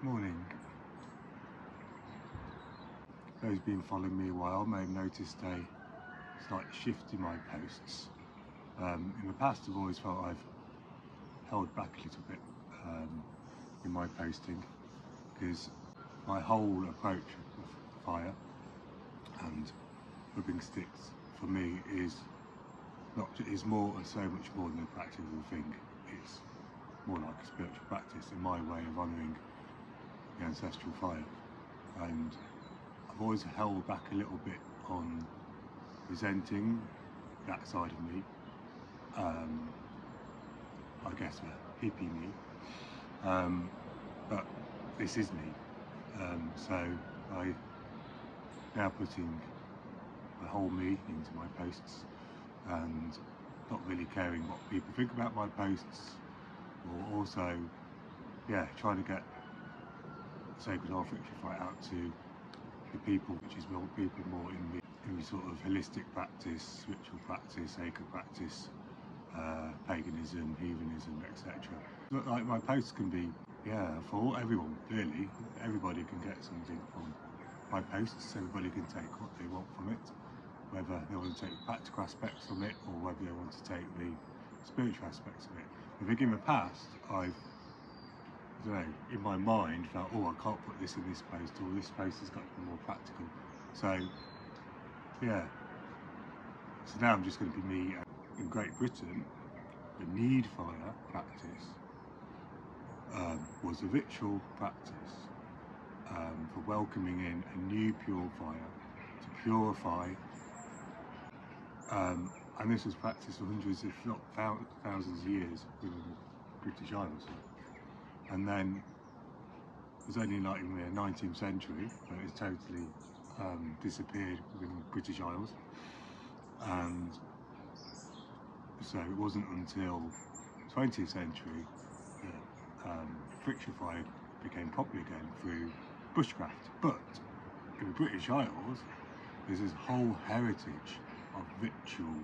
Morning. Those who've been following me a while may have noticed a slight shift in my posts. In the past I've always felt I've held back a little bit in my posting, because my whole approach of fire and rubbing sticks for me is so much more than a practical thing. It's more like a spiritual practice in my way of honouring the ancestral fire, and I've always held back a little bit on presenting that side of me. I guess a hippie me, but this is me, so I now putting the whole me into my posts and not really caring what people think about my posts, or also trying to get Sacred Heart Friction Fight out to the people, which is more people more in the sort of holistic practice, ritual practice, sacred practice, paganism, heathenism, etc. Like my posts can be for everyone, really. Everybody can get something from my posts. Everybody can take what they want from it, whether they want to take the practical aspects from it or whether they want to take the spiritual aspects of it. I think in the past I've, I don't know, in my mind felt, oh, I can't put this in this post, or this post has got to be more practical. So so now I'm just going to be me. In Great Britain, the Neid fire practice was a ritual practice for welcoming in a new pure fire to purify, and this was practiced for hundreds, if not thousands of years within the British Isles. And then it was only like in the 19th century that it totally disappeared within the British Isles, and so it wasn't until 20th century that friction fire became popular again through bushcraft. But in the British Isles, there's this whole heritage of ritual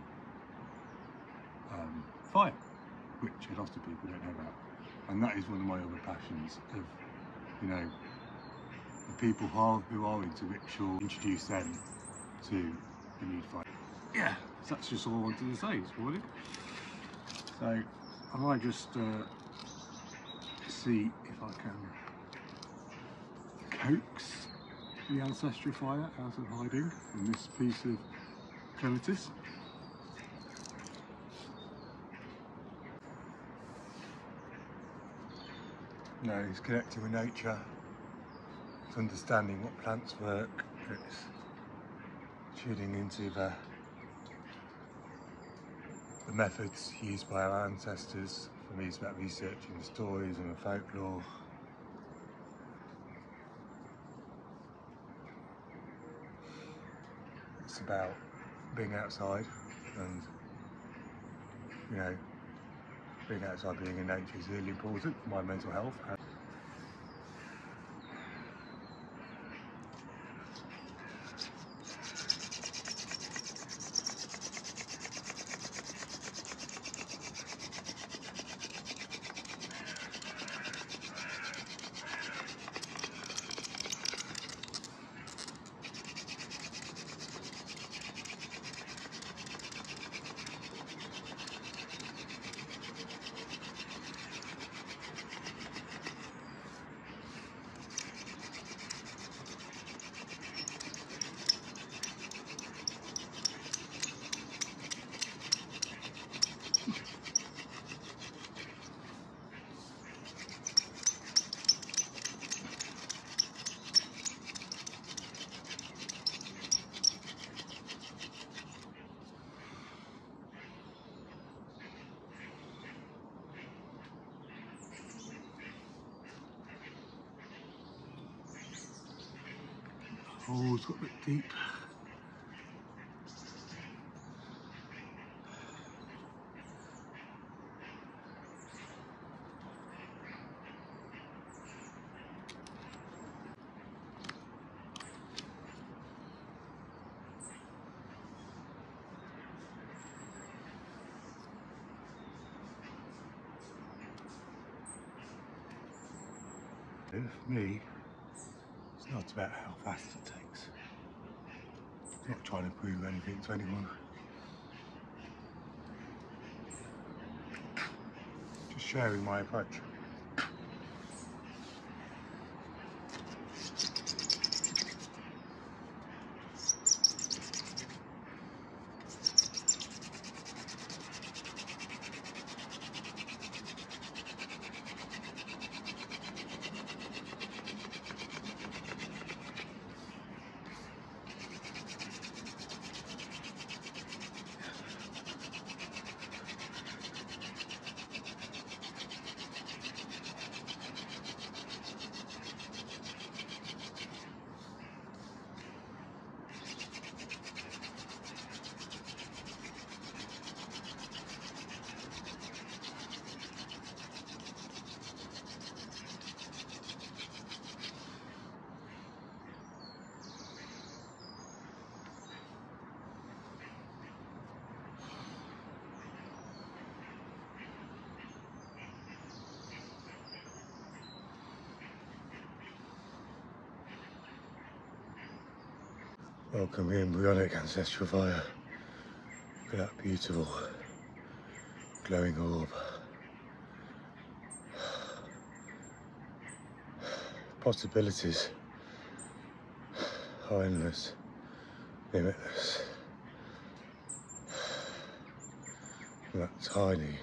fire, which a lot of people don't know about. And that is one of my other passions of, the people who are into ritual, introduce them to the Neid fire. Yeah, so that's just all I wanted to say this morning. So I might just see if I can coax the ancestral fire out of hiding in this piece of clematis. It's connecting with nature, it's understanding what plants work, it's tuning into the methods used by our ancestors. For me, it's about researching the stories and the folklore. It's about being outside, and being outside, being in nature is really important for my mental health. Oh, it's got a bit deep. For me, it's not about how fast it takes. I'm not trying to prove anything to anyone. Just sharing my approach. Welcome in, embryonic ancestral fire. Look at that beautiful glowing orb. Possibilities are endless, limitless. That tiny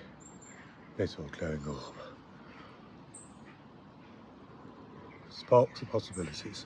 little glowing orb. Sparks of possibilities.